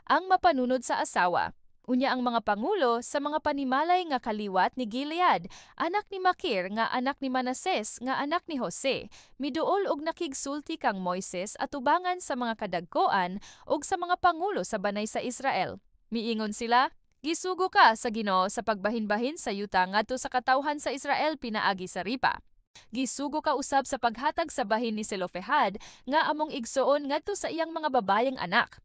ang mapanunod sa asawa. Unya ang mga pangulo sa mga panimalay nga kaliwat ni Gilead, anak ni Makir nga anak ni Manases nga anak ni Jose, miduol og nakigsulti kang Moises atubangan sa mga kadagkoan ug sa mga pangulo sa banay sa Israel. Miingon sila, "Gisugo ka sa Ginoo sa pagbahin-bahin sa yuta ngadto sa katawhan sa Israel pinaagi sa ripa. Gisugo ka usab sa paghatag sa bahin ni Selofehad nga among igsuon ngadto sa iyang mga babayeng anak."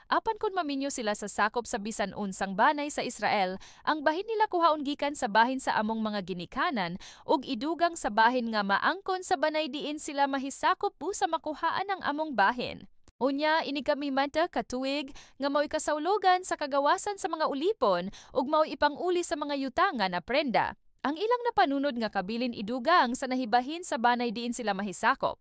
Apan kung maminyo sila sa sakop sa bisan unsang banay sa Israel, ang bahin nila kuhaon gikan sa bahin sa among mga ginikanan ug idugang sa bahin nga maangkon sa banay diin sila mahisakop busa makuhaan ang among bahin. Unya, ini kami manta katuig nga mao'y kasaulogan sa kagawasan sa mga ulipon ug mao'y ipanguli sa mga yutangan na prenda. Ang ilang napanunod nga kabilin idugang sa nahibahin sa banay diin sila mahisakop.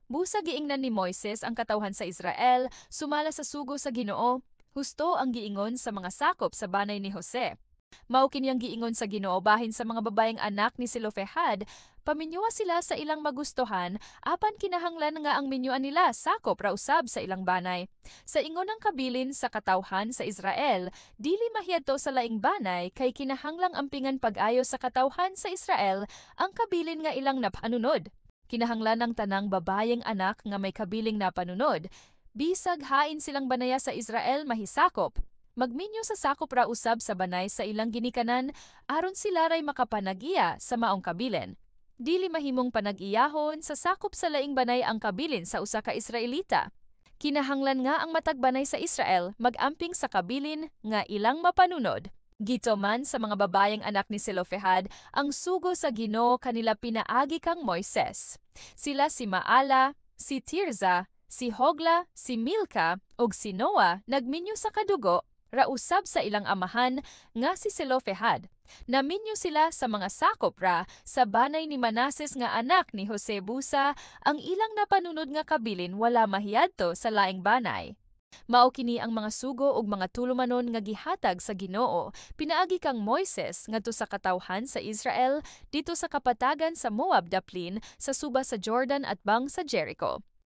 Busa giingnan ni Moises ang katawhan sa Israel, sumala sa sugo sa Ginoo. Husto ang giingon sa mga sakop sa banay ni Jose. Mao kini ang giingon sa Ginoo bahin sa mga babayeng anak ni Selofehad, paminyuwa sila sa ilang magustuhan, apan kinahanglan nga ang minyuan nila sakop ra usab sa ilang banay. Sa ingon ng kabilin sa katawhan sa Israel, dili mahiadto sa laing banay kay kinahanglang ampingan pag-ayo sa katawhan sa Israel ang kabilin nga ilang napanunod. Kinahanglan ng tanang babayeng anak nga may kabiling na panunod, bisag hain silang banaya sa Israel mahisakop. Magminyo sa sakop ra usab sa banay sa ilang ginikanan aron sila ray makapanagiya sa maong kabilin. Dili mahimong panag-iyahon sa sakop sa laing banay ang kabilin sa usa ka Israelita. Kinahanglan nga ang matag banay sa Israel mag-amping sa kabilin nga ilang mapanunod. Gito man sa mga babayeng anak ni Selofehad ang sugo sa Ginoo kanila pinaagi kang Moises. Sila si Maala, si Tirza, si Hogla, si Milka ug si Noah nagminyo sa kadugo ra usab sa ilang amahan nga si Selofehad. Naminyo sila sa mga sakop ra sa banay ni Manases nga anak ni Jose busa ang ilang napanunod nga kabilin wala mahiyadto sa laing banay. Mao kini ang mga sugo ug mga tulumanon nga gihatag sa Ginoo pinaagi kang Moises ngadto sa katawhan sa Israel dito sa kapatagan sa Moab daplin sa suba sa Jordan at bang sa Jericho.